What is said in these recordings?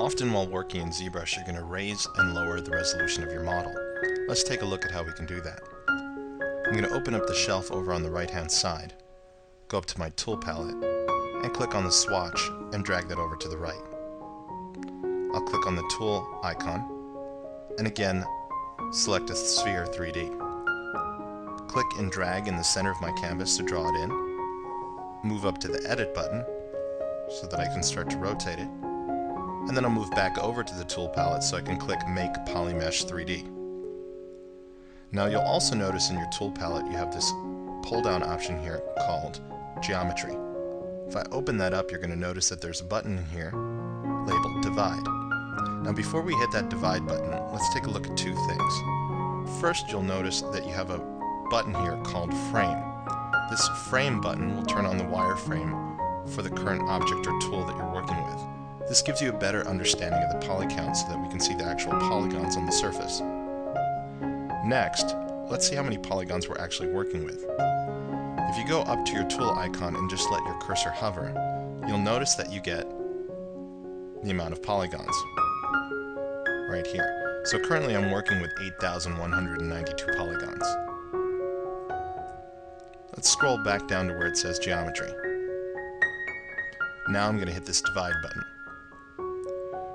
Often while working in ZBrush, you're going to raise and lower the resolution of your model. Let's take a look at how we can do that. I'm going to open up the shelf over on the right-hand side, go up to my tool palette, and click on the swatch and drag that over to the right. I'll click on the tool icon, and again, select a sphere 3D. Click and drag in the center of my canvas to draw it in. Move up to the Edit button so that I can start to rotate it. And then I'll move back over to the tool palette so I can click Make Polymesh 3D. Now you'll also notice in your tool palette you have this pull-down option here called Geometry. If I open that up, you're going to notice that there's a button in here labeled Divide. Now before we hit that Divide button, let's take a look at two things. First, you'll notice that you have a button here called Frame. This Frame button will turn on the wireframe for the current object or tool that you're working with. This gives you a better understanding of the poly count so that we can see the actual polygons on the surface. Next, let's see how many polygons we're actually working with. If you go up to your tool icon and just let your cursor hover, you'll notice that you get the amount of polygons right here. So currently I'm working with 8,192 polygons. Let's scroll back down to where it says Geometry. Now I'm going to hit this Divide button.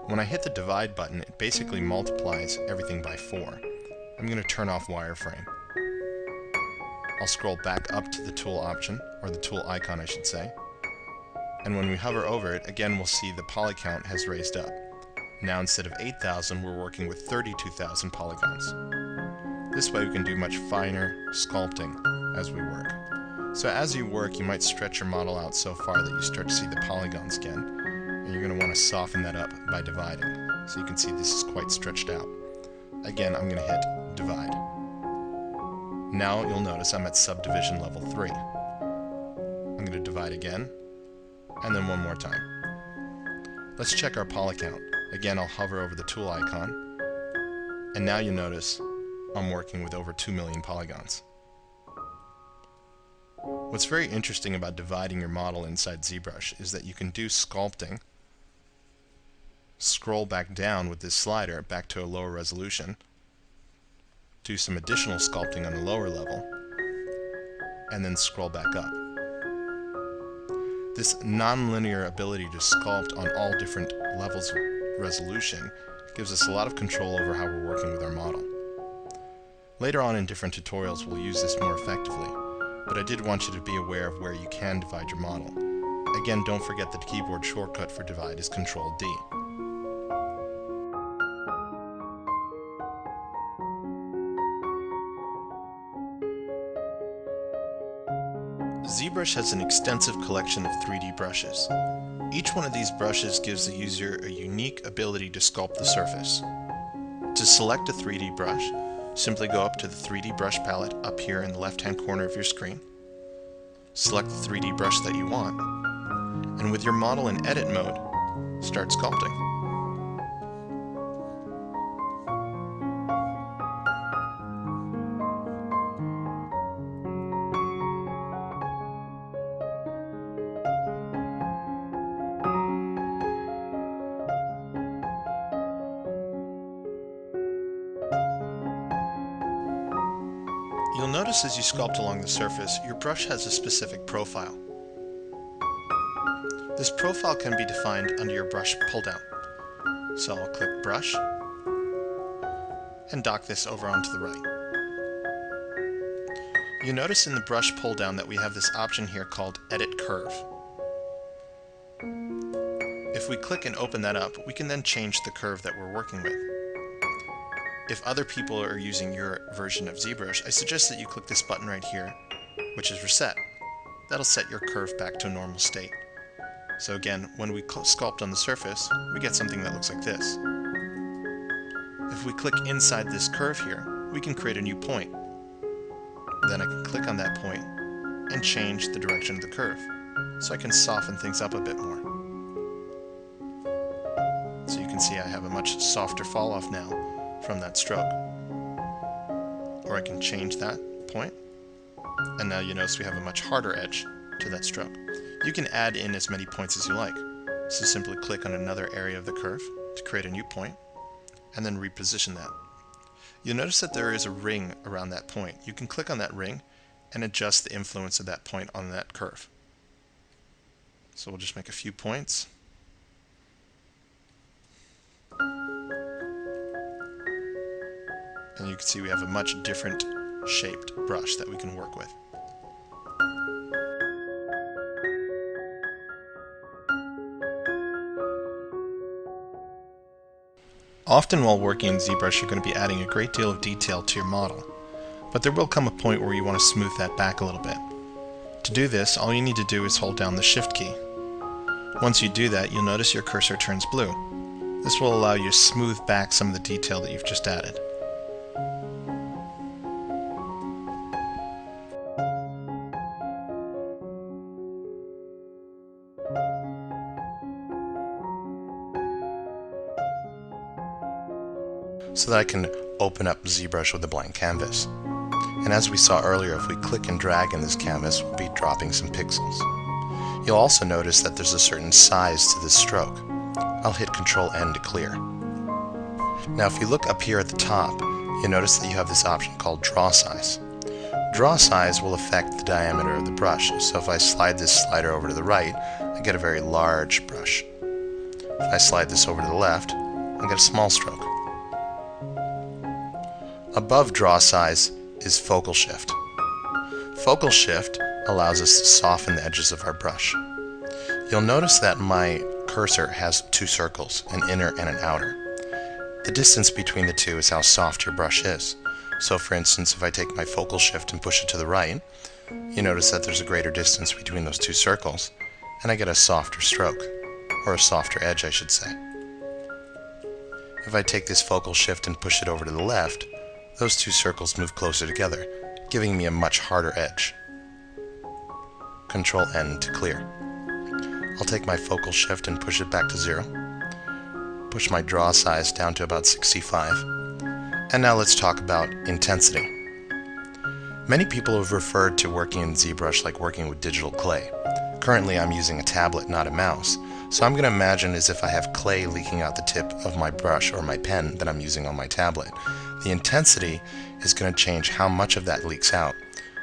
When I hit the Divide button, it basically multiplies everything by 4. I'm going to turn off wireframe. I'll scroll back up to the tool option, or the tool icon I should say, and when we hover over it, again we'll see the poly count has raised up. Now instead of 8,000, we're working with 32,000 polygons. This way we can do much finer sculpting as we work. So as you work, you might stretch your model out so far that you start to see the polygons again, and you're going to want to soften that up by dividing. So you can see this is quite stretched out. Again, I'm going to hit Divide. Now you'll notice I'm at subdivision level 3. I'm going to divide again, and then one more time. Let's check our poly count. Again, I'll hover over the tool icon, and now you notice I'm working with over 2 million polygons. What's very interesting about dividing your model inside ZBrush is that you can do sculpting, scroll back down with this slider back to a lower resolution, do some additional sculpting on a lower level, and then scroll back up. This non-linear ability to sculpt on all different levels of resolution gives us a lot of control over how we're working with our model. Later on in different tutorials we'll use this more effectively, but I did want you to be aware of where you can divide your model. Again, don't forget that the keyboard shortcut for divide is Ctrl-D. ZBrush has an extensive collection of 3D brushes. Each one of these brushes gives the user a unique ability to sculpt the surface. To select a 3D brush, simply go up to the 3D brush palette up here in the left-hand corner of your screen. Select the 3D brush that you want, and with your model in edit mode, start sculpting. You'll notice as you sculpt along the surface, your brush has a specific profile. This profile can be defined under your brush pull-down. So I'll click Brush, and dock this over onto the right. You notice in the brush pull-down that we have this option here called Edit Curve. If we click and open that up, we can then change the curve that we're working with. If other people are using your version of ZBrush, I suggest that you click this button right here, which is Reset. That'll set your curve back to a normal state. So again, when we sculpt on the surface, we get something that looks like this. If we click inside this curve here, we can create a new point. Then I can click on that point and change the direction of the curve, so I can soften things up a bit more. So you can see I have a much softer fall off now from that stroke. Or I can change that point, and now you notice we have a much harder edge to that stroke. You can add in as many points as you like. So simply click on another area of the curve, to create a new point, and then reposition that. You'll notice that there is a ring around that point. You can click on that ring and adjust the influence of that point on that curve. So we'll just make a few points. And you can see we have a much different shaped brush that we can work with. Often while working in ZBrush, you're going to be adding a great deal of detail to your model, but there will come a point where you want to smooth that back a little bit. To do this, all you need to do is hold down the Shift key. Once you do that, you'll notice your cursor turns blue. This will allow you to smooth back some of the detail that you've just added. So that I can open up ZBrush with a blank canvas. And as we saw earlier, if we click and drag in this canvas, we'll be dropping some pixels. You'll also notice that there's a certain size to this stroke. I'll hit Ctrl-N to clear. Now if you look up here at the top, you'll notice that you have this option called Draw Size. Draw Size will affect the diameter of the brush, so if I slide this slider over to the right, I get a very large brush. If I slide this over to the left, I get a small stroke. Above Draw Size is Focal Shift. Focal Shift allows us to soften the edges of our brush. You'll notice that my cursor has two circles, an inner and an outer. The distance between the two is how soft your brush is. So for instance, if I take my Focal Shift and push it to the right, you notice that there's a greater distance between those two circles, and I get a softer stroke, or a softer edge I should say. If I take this Focal Shift and push it over to the left, those two circles move closer together, giving me a much harder edge. Ctrl-N to clear. I'll take my Focal Shift and push it back to 0. Push my draw size down to about 65. And now let's talk about intensity. Many people have referred to working in ZBrush like working with digital clay. Currently I'm using a tablet, not a mouse, so I'm going to imagine as if I have clay leaking out the tip of my brush or my pen that I'm using on my tablet. The intensity is going to change how much of that leaks out.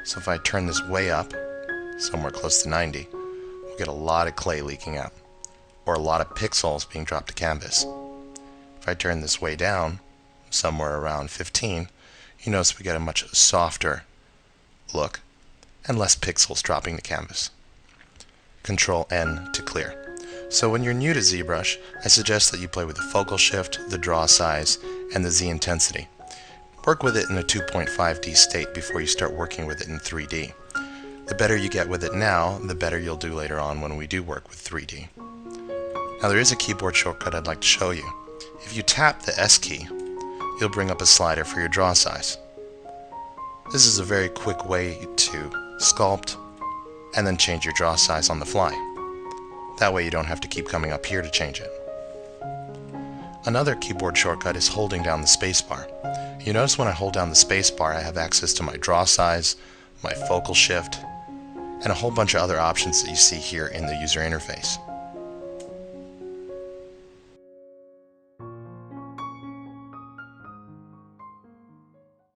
So if I turn this way up, somewhere close to 90, we'll get a lot of clay leaking out, or a lot of pixels being dropped to canvas. If I turn this way down, somewhere around 15, you notice we get a much softer look and less pixels dropping to canvas. Ctrl-N to clear. So when you're new to ZBrush, I suggest that you play with the Focal Shift, the draw size, and the Z intensity. Work with it in a 2.5D state before you start working with it in 3D. The better you get with it now, the better you'll do later on when we do work with 3D. Now there is a keyboard shortcut I'd like to show you. If you tap the S key, you'll bring up a slider for your draw size. This is a very quick way to sculpt and then change your draw size on the fly. That way you don't have to keep coming up here to change it. Another keyboard shortcut is holding down the spacebar. You notice when I hold down the spacebar I have access to my draw size, my Focal Shift, and a whole bunch of other options that you see here in the user interface.